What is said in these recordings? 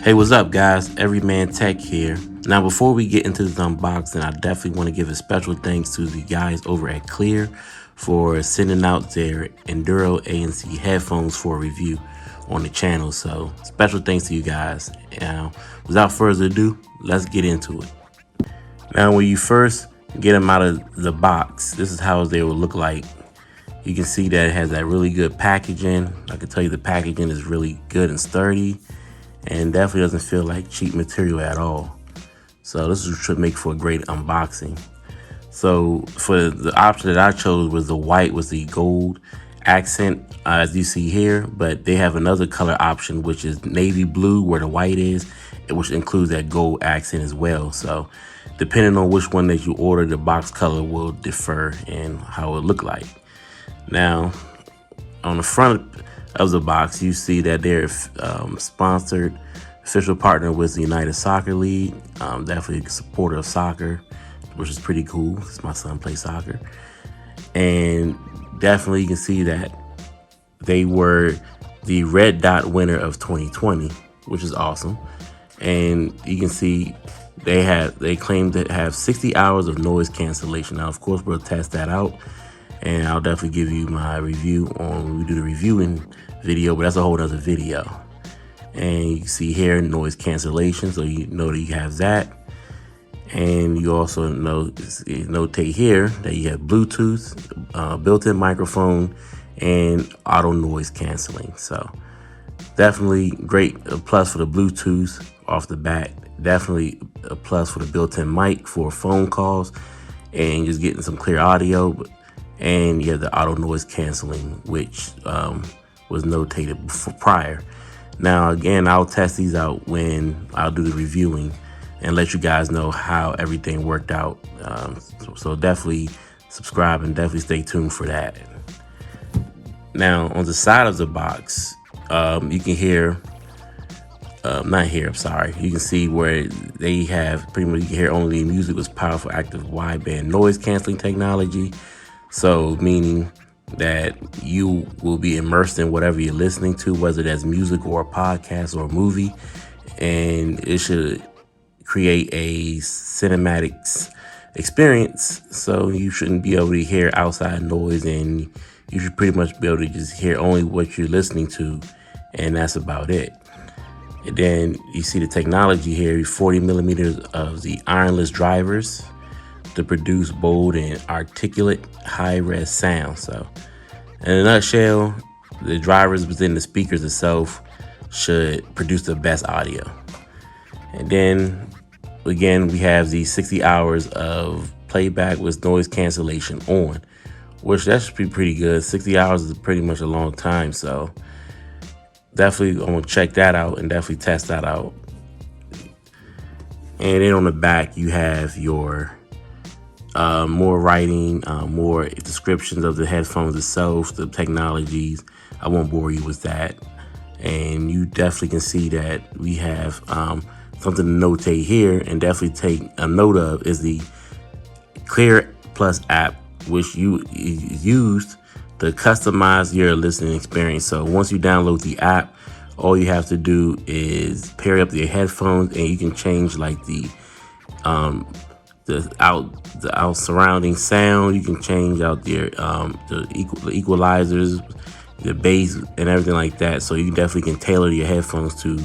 Hey, what's up, guys? Everyman Tech here. Now, before we get into this unboxing, I definitely want to give a special thanks to the guys over at Cleer for sending out their Enduro ANC headphones for a review on the channel. So, special thanks to you guys. Now, without further ado, let's get into it. Now, when you first get them out of the box, this is how they will look like. You can see that it has that really good packaging. I can tell you the packaging is really good and sturdy, and definitely doesn't feel like cheap material at all. So this should make for a great unboxing. So for the option that I chose was the white was the gold accent, as you see here, but they have another color option, which is navy blue where the white is, which includes that gold accent as well. So depending on which one that you order, the box color will differ in how it look like. Now, on the front of the box, you see that they're sponsored official partner with the United Soccer League. Definitely a supporter of soccer, which is pretty cool because my son plays soccer. And definitely you can see that they were the red dot winner of 2020, which is awesome. And you can see they claim to have 60 hours of noise cancellation. Now, of course, we'll test that out, and I'll definitely give you my review when we do the reviewing video, but that's a whole other video. And you can see here noise cancellation, so you know that you have that. And you also notate here that you have Bluetooth, built-in microphone, and auto noise canceling. So definitely great, a plus for the Bluetooth off the bat. Definitely a plus for the built-in mic for phone calls and just getting some clear audio. And you have the auto noise canceling, which was notated prior. Now, again, I'll test these out when I'll do the reviewing and let you guys know how everything worked out. So definitely subscribe and definitely stay tuned for that. Now, on the side of the box, you can hear, you can see where they have pretty much, you can hear only music with powerful active wideband noise canceling technology. So meaning that you will be immersed in whatever you're listening to, whether that's music or a podcast or a movie, and it should create a cinematic experience. So you shouldn't be able to hear outside noise, and you should pretty much be able to just hear only what you're listening to, and that's about it. And then you see the technology here, 40 millimeters of the ironless drivers to produce bold and articulate high-res sound. So in a nutshell, the drivers within the speakers itself should produce the best audio. And then again, we have the 60 hours of playback with noise cancellation on, which that should be pretty good. 60 hours is pretty much a long time, so definitely I'm gonna check that out and definitely test that out. And then on the back, you have your more writing, more descriptions of the headphones itself, the technologies. I won't bore you with that. And you definitely can see that we have something to notate here and definitely take a note of is the Cleer Plus app, which you used to customize your listening experience. So once you download the app, all you have to do is pair up your headphones, and you can change like the out surrounding sound. You can change out the equalizers, the bass, and everything like that. So you definitely can tailor your headphones to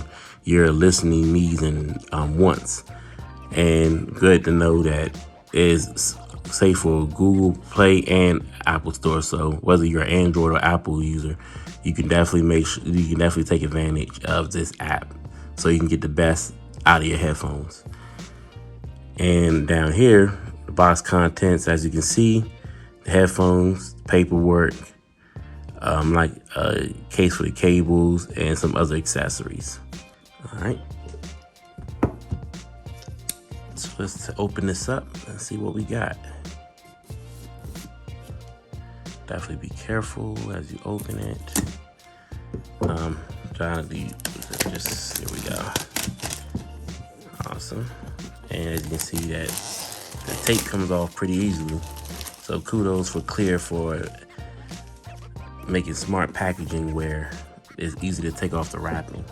your listening needs and wants. And good to know that is safe for Google Play and Apple Store. So whether you're an Android or Apple user, you can definitely take advantage of this app so you can get the best out of your headphones. And down here, the box contents, as you can see, the headphones, paperwork, like a case for the cables, and some other accessories. All right. So let's open this up and see what we got. Definitely be careful as you open it. Trying to be just, here we go. Awesome. And as you can see that the tape comes off pretty easily. So kudos for Cleer for making smart packaging where it's easy to take off the wrapping.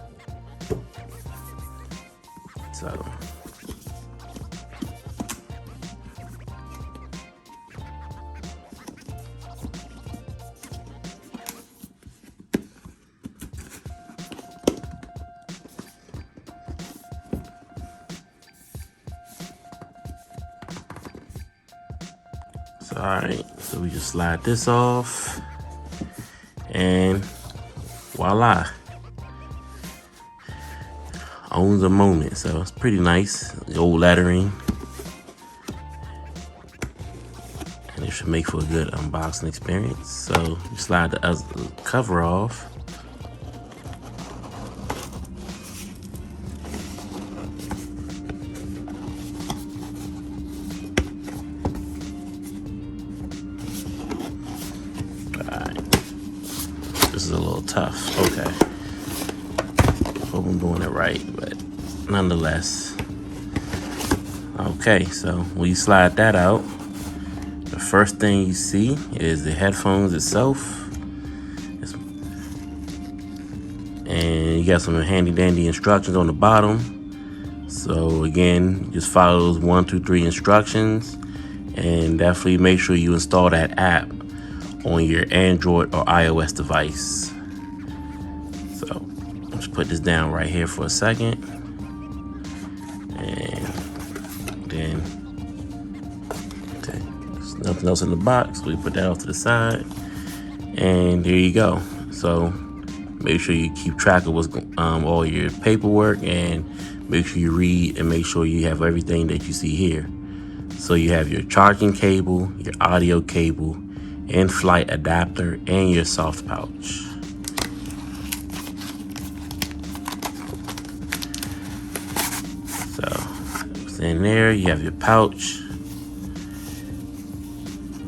So all right, so we just slide this off, and voila, owns a moment. So it's pretty nice, the old lettering, and it should make for a good unboxing experience. So you slide the cover off. This is a little tough. Okay. Hope I'm doing it right, but nonetheless. Okay, so when you slide that out, the first thing you see is the headphones itself. And you got some handy dandy instructions on the bottom. So again, just follow those 1, 2, 3 instructions, and definitely make sure you install that app on your Android or iOS device. So let's put this down right here for a second, and then okay, there's nothing else in the box. We put that off to the side, and there you go. So make sure you keep track of what's all your paperwork, and make sure you read and make sure you have everything that you see here. So you have your charging cable, your audio cable, in-flight adapter, and your soft pouch. So it's in there. You have your pouch.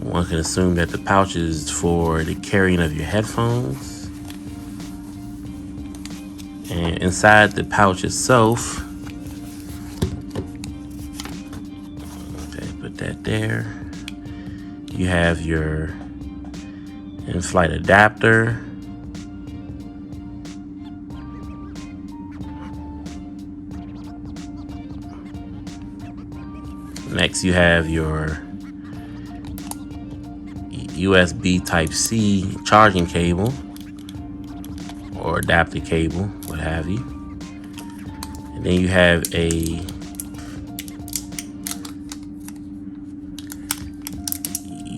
One can assume that the pouch is for the carrying of your headphones. And inside the pouch itself, okay, put that there. You have your in-flight adapter. Next, you have your USB Type-C charging cable or adapter cable, what have you. And then you have a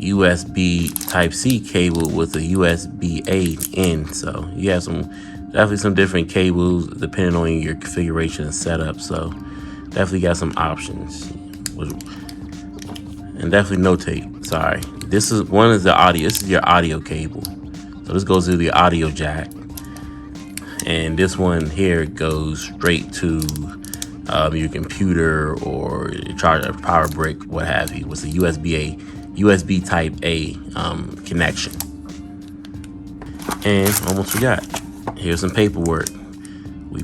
USB Type-C cable with a USB-A in. So you have definitely some different cables depending on your configuration and setup. So definitely got some options. And definitely notate, sorry. This is the audio. This is your audio cable. So this goes to the audio jack. And this one here goes straight to your computer or your charger, power brick, what have you, with a USB Type A connection. And almost forgot. Here's some paperwork. We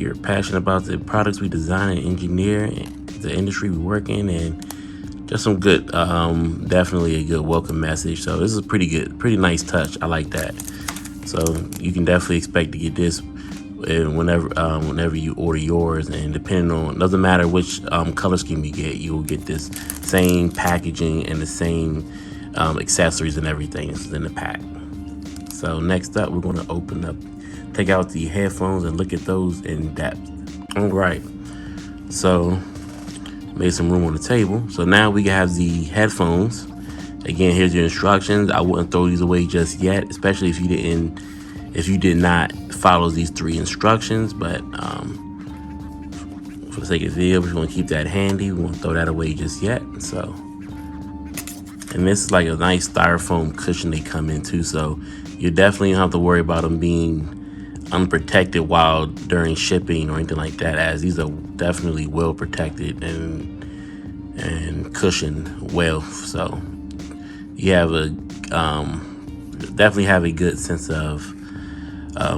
are passionate about the products we design and engineer, and the industry we work in, and just some good, definitely a good welcome message. So this is pretty nice touch. I like that. So you can definitely expect to get this whenever you order yours, and depending on, doesn't matter which color scheme you get, you will get this same packaging and the same accessories and everything is in the pack. So next up, we're going to take out the headphones and look at those in depth. All right, so made some room on the table. So now we have the headphones. Again, here's your instructions. I wouldn't throw these away just yet, especially if you did not follow these 3 instructions. But for the sake of the video, we're going to keep that handy. We won't throw that away just yet. So, and this is like a nice styrofoam cushion they come into, so you definitely don't have to worry about them being unprotected during shipping or anything like that, as these are definitely well protected and cushioned well. So you have definitely have a good sense of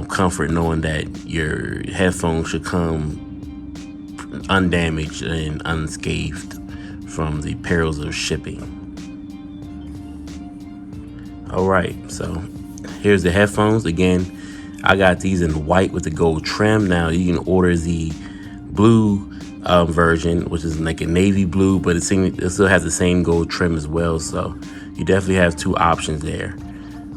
comfort knowing that your headphones should come undamaged and unscathed from the perils of shipping. All right, so here's the headphones. Again, I got these in white with the gold trim. Now you can order the blue version, which is like a navy blue, but it still has the same gold trim as well. So you definitely have two options there.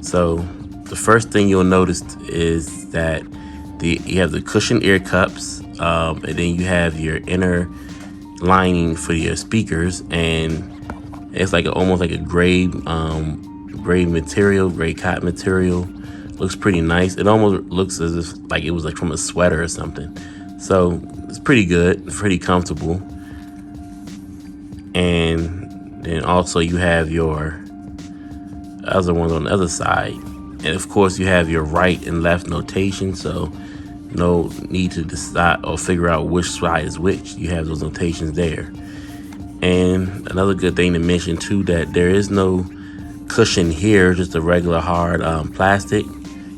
So the first thing you'll notice is that you have the cushioned ear cups, and then you have your inner lining for your speakers, and it's like almost like a gray material, gray cotton material. Looks pretty nice. It almost looks as if like it was like from a sweater or something. So it's pretty good, pretty comfortable. And then also you have your other ones on the other side. And of course you have your right and left notation, so no need to decide or figure out which side is which. You have those notations there. And another good thing to mention too, that there is no cushion here, just a regular hard plastic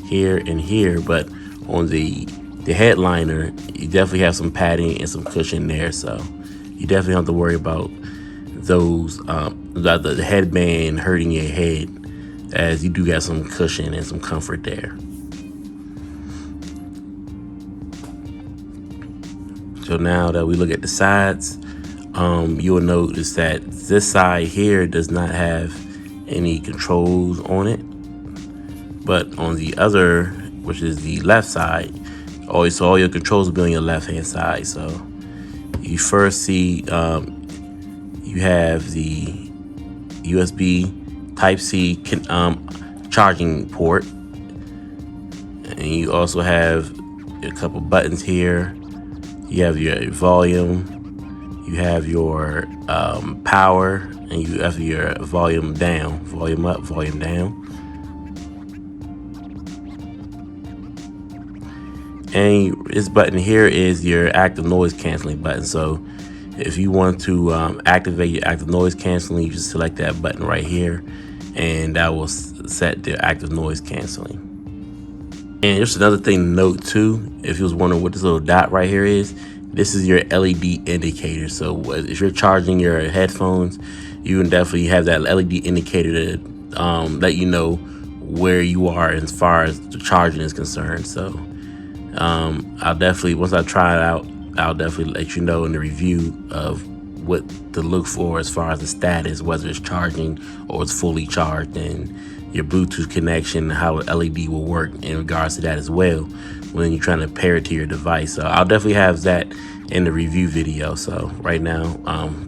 here and here, but on the headliner you definitely have some padding and some cushion there, so you definitely don't have to worry about those the headband hurting your head, as you do got some cushion and some comfort there. So now that we look at the sides, you'll notice that this side here does not have any controls on it, but on the other, which is the left side, all your controls will be on your left hand side. So you first see you have the USB Type-C charging port, and you also have a couple buttons here. You have your volume, you have your power, and you have your volume down, volume up, volume down. And this button here is your active noise canceling button. So if you want to activate your active noise canceling, you just select that button right here, and that will set the active noise canceling. And just another thing to note too, if you was wondering what this little dot right here is, this is your LED indicator. So if you're charging your headphones, you can definitely have that LED indicator to let you know where you are as far as the charging is concerned. So I'll definitely, once I try it out, I'll definitely let you know in the review of what to look for as far as the status, whether it's charging or it's fully charged, and your Bluetooth connection, how LED will work in regards to that as well when you're trying to pair it to your device. So I'll definitely have that in the review video. So right now,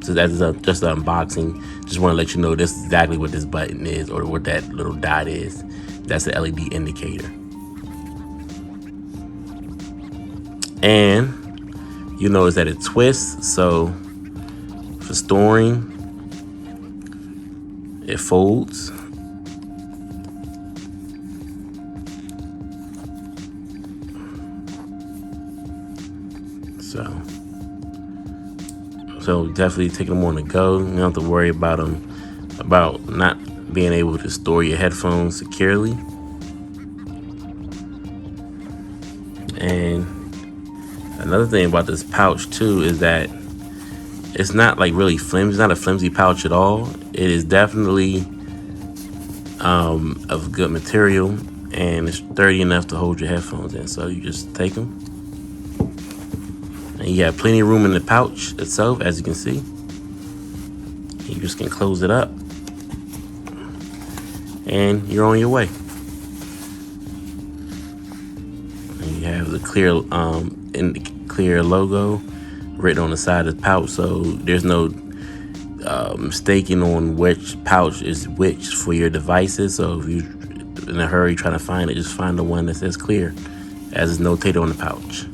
so that's just an unboxing. Just want to let you know this is exactly what this button is, or what that little dot is. That's the LED indicator. And you notice that it twists, so for storing, it folds. So definitely take them on the go. You don't have to worry about not being able to store your headphones securely. And another thing about this pouch too is that it's not like really flimsy. It's not a flimsy pouch at all. It is definitely of good material, and it's sturdy enough to hold your headphones in. So you just take them, and you have plenty of room in the pouch itself, as you can see. You just can close it up, and you're on your way. And you have the Cleer logo written on the side of the pouch, so there's no mistaking on which pouch is which for your devices. So if you're in a hurry trying to find it, just find the one that says Cleer, as is notated on the pouch.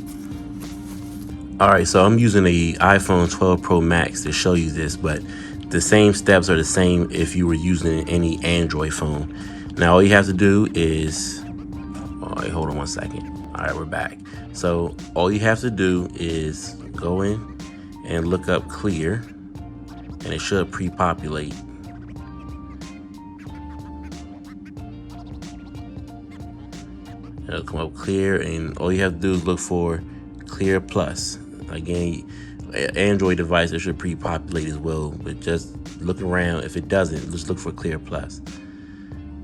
Alright, so I'm using the iPhone 12 Pro Max to show you this, but the same steps are the same if you were using any Android phone. Now all you have to do is, alright, hold on one second. Alright, we're back. So all you have to do is go in and look up Cleer, and it should pre-populate. It'll come up Cleer, and all you have to do is look for Cleer Plus. Again, Android device, it should pre-populate as well, but just look around. If it doesn't, just look for Cleer Plus.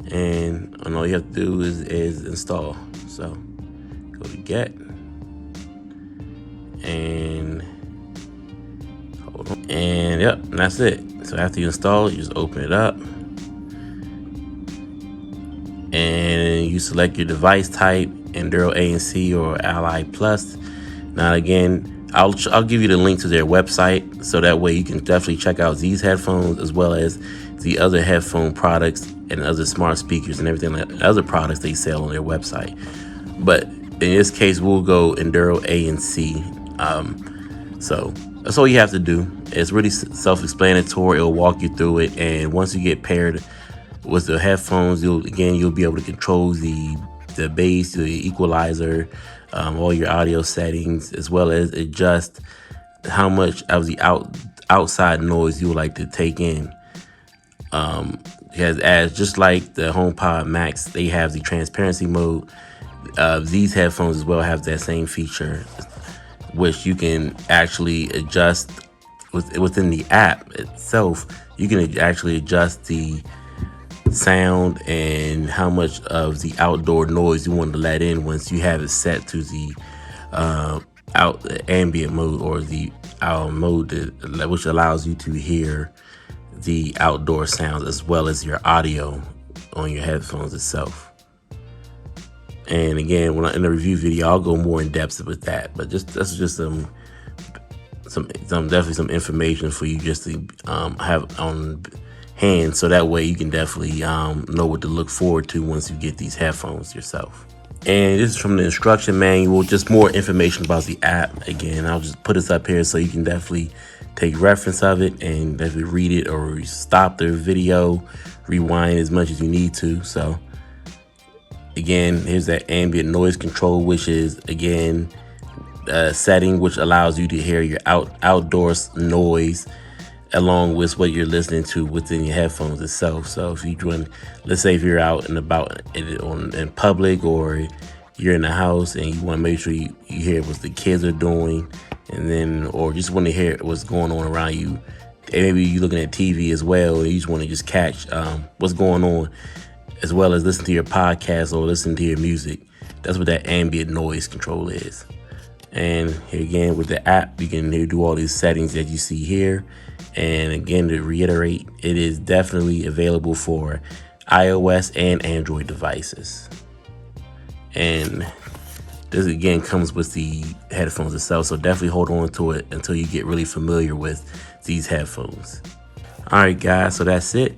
And all you have to do is install. So go to Get, And hold on. And yep, and that's it. So after you install it, you just open it up. And you select your device type, Enduro ANC or Ally Plus. Now again, I'll give you the link to their website, so that way you can definitely check out these headphones as well as the other headphone products and other smart speakers and everything like other products they sell on their website. But in this case, we'll go Enduro ANC. So that's all you have to do. It's really self-explanatory. It'll walk you through it, and once you get paired with the headphones, you'll be able to control the bass, the equalizer, all your audio settings, as well as adjust how much of the outside noise you would like to take in. Because as just like the HomePod Max, they have the transparency mode. These headphones as well have that same feature, which you can actually adjust within the app itself. You can actually adjust the sound and how much of the outdoor noise you want to let in once you have it set to the ambient mode, or the mode which allows you to hear the outdoor sounds as well as your audio on your headphones itself. And again, when in the review video, I'll go more in depth with that. But that's just some definitely some information for you just to have on hand, so that way you can definitely know what to look forward to once you get these headphones yourself. And this is from the instruction manual, just more information about the app. Again, I'll just put this up here so you can definitely take reference of it and definitely read it, or stop the video, rewind as much as you need to. So again, here's that ambient noise control, which is again a setting which allows you to hear your outdoors noise along with what you're listening to within your headphones itself. So if let's say if you're out and about in public, or you're in the house and you want to make sure you hear what the kids are doing, and then, or just want to hear what's going on around you. And maybe you're looking at TV as well, and you just want to just catch what's going on, as well as listen to your podcast or listen to your music. That's what that ambient noise control is. And here again, with the app, you can do all these settings that you see here. And again, to reiterate, it is definitely available for iOS and Android devices. And this again comes with the headphones itself, so definitely hold on to it until you get really familiar with these headphones. All right, guys, so that's it.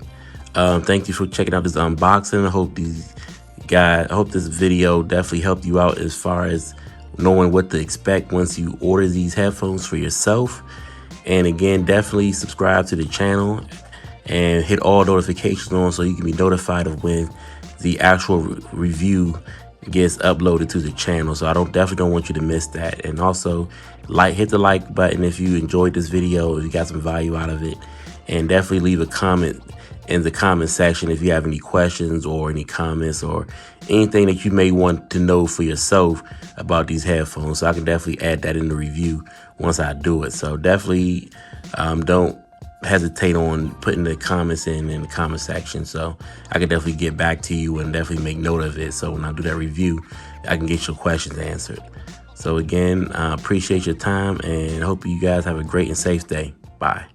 Thank you for checking out this unboxing. I hope this video definitely helped you out as far as knowing what to expect once you order these headphones for yourself. And again, definitely subscribe to the channel and hit all notifications on so you can be notified of when the actual review gets uploaded to the channel. So I definitely don't want you to miss that. And also hit the like button if you enjoyed this video, if you got some value out of it, and definitely leave a comment in the comment section if you have any questions or any comments or anything that you may want to know for yourself about these headphones. So I can definitely add that in the review once I do it. So definitely don't hesitate on putting the comments in the comment section, so I can definitely get back to you and definitely make note of it, so when I do that review, I can get your questions answered. So again, I appreciate your time and hope you guys have a great and safe day. Bye.